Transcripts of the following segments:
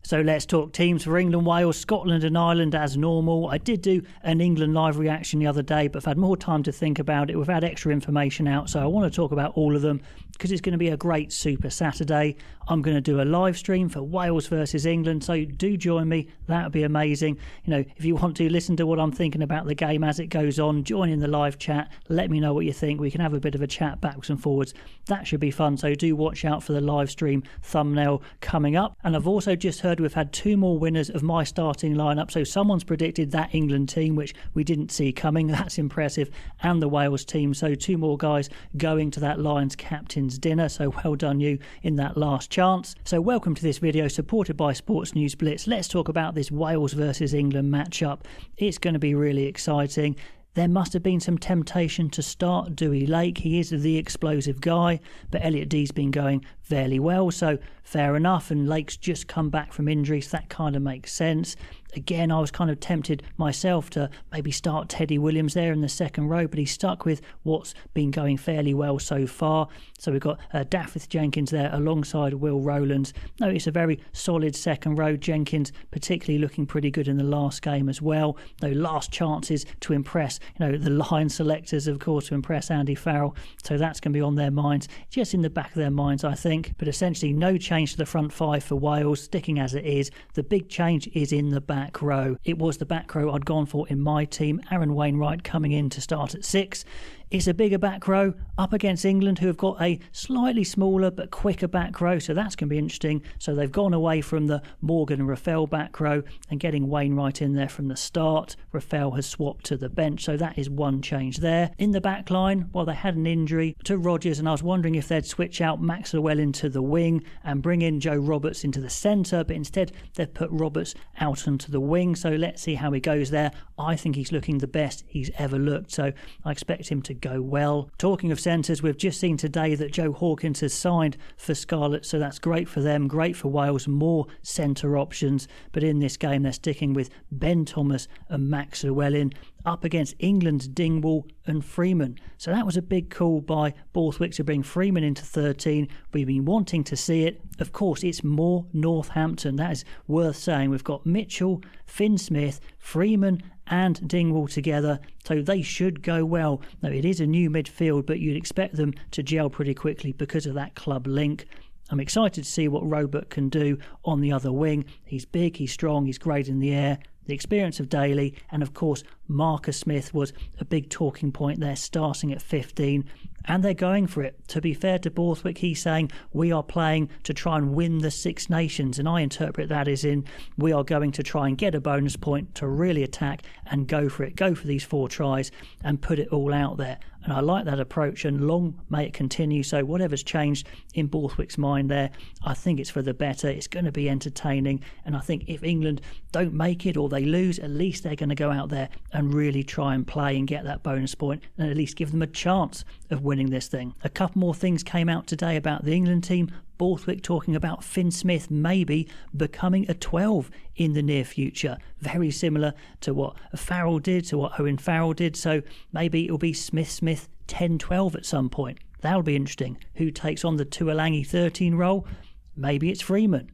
So let's talk teams for England, Wales, Scotland and Ireland as normal. I did do an England live reaction the other day, but I've had more time to think about it. We've had extra information out, so I want to talk about all of them because it's going to be a great Super Saturday. I'm going to do a live stream for Wales versus England, so do join me. That would be amazing. You know, if you want to listen to what I'm thinking about the game as it goes on, join in the live chat. Let me know what you think. We can have a bit of a chat backwards and forwards. That should be fun, so do watch out for the live stream thumbnail coming up. And I've also just heard we've had 2 more winners of my starting lineup. So someone's predicted that England team, which we didn't see coming. That's impressive. And the Wales team. So 2 more guys going to that Lions captain's dinner. So well done you in that last chance. So welcome to this video supported by Sports News Blitz. Let's talk about this Wales versus England matchup. It's going to be really exciting. There must have been some temptation to start Dewey Lake. He is the explosive guy, but Elliot Dee's been going fairly well, so fair enough. And Lake's just come back from injury, so that kind of makes sense. Again, I was kind of tempted myself to maybe start Teddy Williams there in the second row, but he's stuck with what's been going fairly well so far. So we've got Dafydd Jenkins there alongside Will Rowlands. No, it's a very solid second row. Jenkins particularly looking pretty good in the last game as well. No last chances to impress, the line selectors, of course, to impress Andy Farrell. So that's going to be on their minds, just in the back of their minds, I think. But essentially no change to the front 5 for Wales, sticking as it is. The big change is in the back row. It was the back row I'd gone for in my team. Aaron Wainwright coming in to start at 6. It's a bigger back row up against England, who have got a slightly smaller but quicker back row, so that's going to be interesting. So they've gone away from the Morgan and Rafael back row and getting Wainwright in there from the start. Rafael has swapped to the bench, so that is one change there. In the back line, well, they had an injury to Rodgers, and I was wondering if they'd switch out Maxwell into the wing and bring in Joe Roberts into the centre, but instead they've put Roberts out onto the wing, so let's see how he goes there. I think he's looking the best he's ever looked, so I expect him to go well. Talking of centres, we've just seen today that Joe Hawkins has signed for Scarlet, so that's great for them, great for Wales, more centre options. But in this game they're sticking with Ben Thomas and Max Llewellyn up against England's Dingwall and Freeman. So that was a big call by Borthwick to bring Freeman into 13. We've been wanting to see it. Of course, it's more Northampton. That is worth saying. We've got Mitchell, Finn Smith, Freeman and Dingwall together, so they should go well. Now, it is a new midfield, but you'd expect them to gel pretty quickly because of that club link. I'm excited to see what Robert can do on the other wing. He's big, he's strong, he's great in the air. The experience of Daly, and of course Marcus Smith was a big talking point there, starting at 15, and they're going for it. To be fair to Borthwick, he's saying we are playing to try and win the Six Nations, and I interpret that as in we are going to try and get a bonus point to really attack and go for it, go for these 4 tries and put it all out there. And I like that approach, and long may it continue. So whatever's changed in Borthwick's mind there, I think it's for the better. It's going to be entertaining, and I think if England don't make it or they lose, at least they're going to go out there and really try and play and get that bonus point, and at least give them a chance of winning this thing. A couple more things came out today about the England team. Borthwick talking about Finn Smith maybe becoming a 12 in the near future. Very similar to what Farrell did, to what Owen Farrell did. So maybe it'll be Smith 10-12 at some point. That'll be interesting. Who takes on the Tuolangi 13 role? Maybe it's Freeman.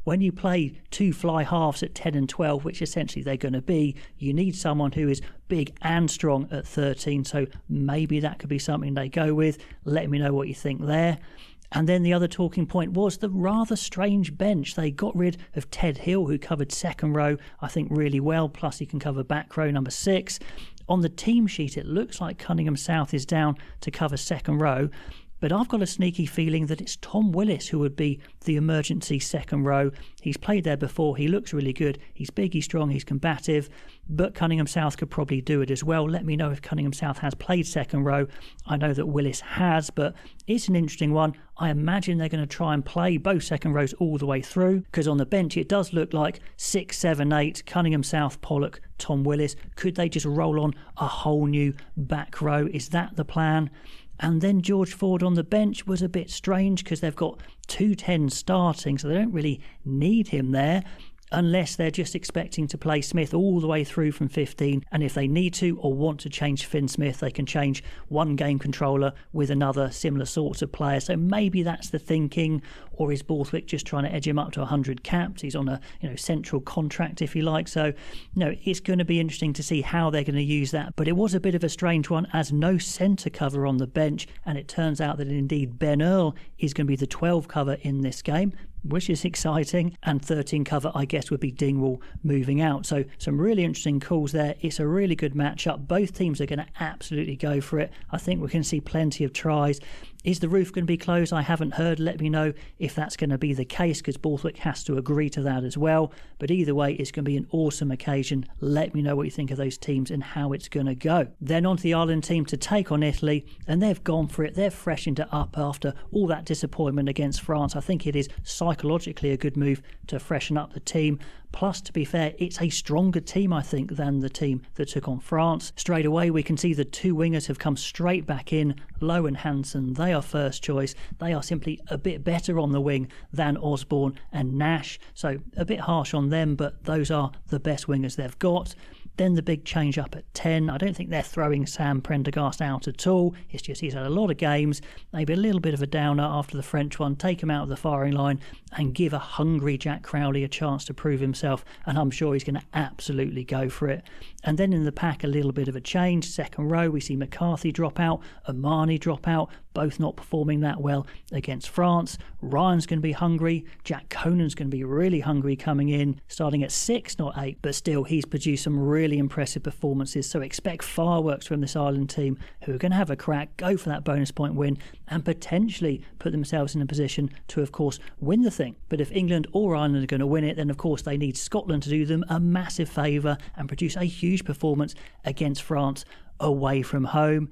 When you play 2 fly halves at 10 and 12, which essentially they're going to be, you need someone who is big and strong at 13. So maybe that could be something they go with. Let me know what you think there. And then the other talking point was the rather strange bench. They got rid of Ted Hill, who covered second row, I think, really well. Plus he can cover back row number 6. On the team sheet, it looks like Cunningham South is down to cover second row. But I've got a sneaky feeling that it's Tom Willis who would be the emergency second row. He's played there before. He looks really good. He's big, he's strong, he's combative. But Cunningham South could probably do it as well. Let me know if Cunningham South has played second row. I know that Willis has, but it's an interesting one. I imagine they're going to try and play both second rows all the way through, because on the bench it does look like 6, 7, 8, Cunningham South, Pollock, Tom Willis. Could they just roll on a whole new back row? Is that the plan? And then George Ford on the bench was a bit strange because they've got 2 10s starting, so they don't really need him there. unless they're just expecting to play Smith all the way through from 15. And if they need to or want to change Finn Smith, they can change one game controller with another similar sorts of player. So maybe that's the thinking. Or is Borthwick just trying to edge him up to 100 caps? He's on a central contract, if you like. So it's going to be interesting to see how they're going to use that. But it was a bit of a strange one, as no centre cover on the bench, and it turns out that indeed Ben Earl is going to be the 12 cover in this game, which is exciting, and 13 cover I guess would be Dingwall moving out. So some really interesting calls there. It's a really good matchup. Both teams are going to absolutely go for it. I think we can see plenty of tries. Is the roof going to be closed? I haven't heard. Let me know if that's going to be the case, because Borthwick has to agree to that as well. But either way, it's going to be an awesome occasion. Let me know what you think of those teams and how it's going to go. Then on to the Ireland team to take on Italy, and they've gone for it. They've freshened it up after all that disappointment against France. I think it is psychologically a good move to freshen up the team. Plus, to be fair, it's a stronger team, I think, than the team that took on France. Straight away, we can see the two wingers have come straight back in. Lowe and Hansen, they are first choice. They are simply a bit better on the wing than Osborne and Nash. So a bit harsh on them, but those are the best wingers they've got. Then the big change up at 10. I don't think they're throwing Sam Prendergast out at all. It's just he's had a lot of games, maybe a little bit of a downer after the French one. Take him out of the firing line and give a hungry Jack Crowley a chance to prove himself, and I'm sure he's going to absolutely go for it. And then in the pack, a little bit of a change. Second row, we see McCarthy drop out, Omani drop out, both not performing that well against France. Ryan's going to be hungry. Jack Conan's going to be really hungry coming in, starting at 6, not 8, but still he's produced some really impressive performances. So expect fireworks from this Ireland team, who are going to have a crack, go for that bonus point win, and potentially put themselves in a position to, of course, win the thing. But if England or Ireland are going to win it, then of course they need Scotland to do them a massive favour and produce a huge performance against France away from home.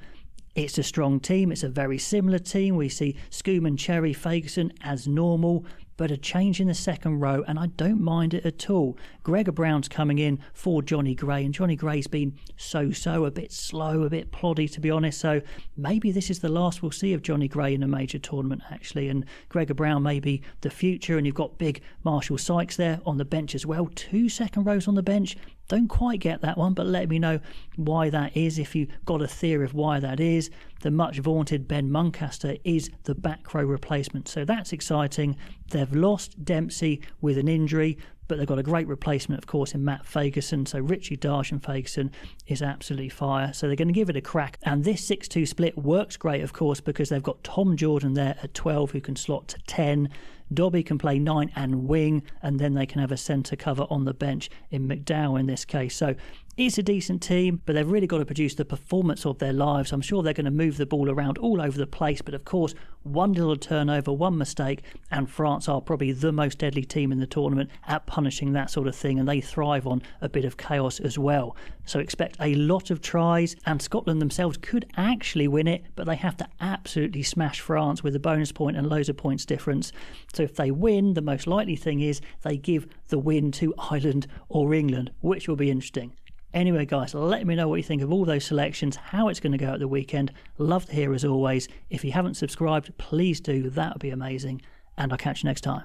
It's a strong team. It's a very similar team. We see Schoeman, Cherry, Fagerson as normal, but a change in the second row, and I don't mind it at all. Gregor Brown's coming in for Johnny Gray, and Johnny Gray's been so-so, a bit slow, a bit ploddy, to be honest. So maybe this is the last we'll see of Johnny Gray in a major tournament, actually, and Gregor Brown may be the future. And you've got big Marshall Sykes there on the bench as well. 2 second rows on the bench. Don't quite get that one, but let me know why that is, if you've got a theory of why that is. The much vaunted Ben Muncaster is the back row replacement, so that's exciting. They've lost Dempsey with an injury, but they've got a great replacement, of course, in Matt Fagerson. So Richie Darsh and Fagerson is absolutely fire. So they're going to give it a crack. And this 6-2 split works great, of course, because they've got Tom Jordan there at 12, who can slot to 10. Dobby can play 9 and wing, and then they can have a centre cover on the bench in McDowell in this case. So it's a decent team, but they've really got to produce the performance of their lives. I'm sure they're going to move the ball around all over the place, but of course, one little turnover, one mistake, and France are probably the most deadly team in the tournament at punishing that sort of thing, and they thrive on a bit of chaos as well. So expect a lot of tries, and Scotland themselves could actually win it, but they have to absolutely smash France with a bonus point and loads of points difference. So if they win, the most likely thing is they give the win to Ireland or England, which will be interesting. Anyway, guys, let me know what you think of all those selections, how it's going to go at the weekend. Love to hear as always. If you haven't subscribed, please do. That would be amazing. And I'll catch you next time.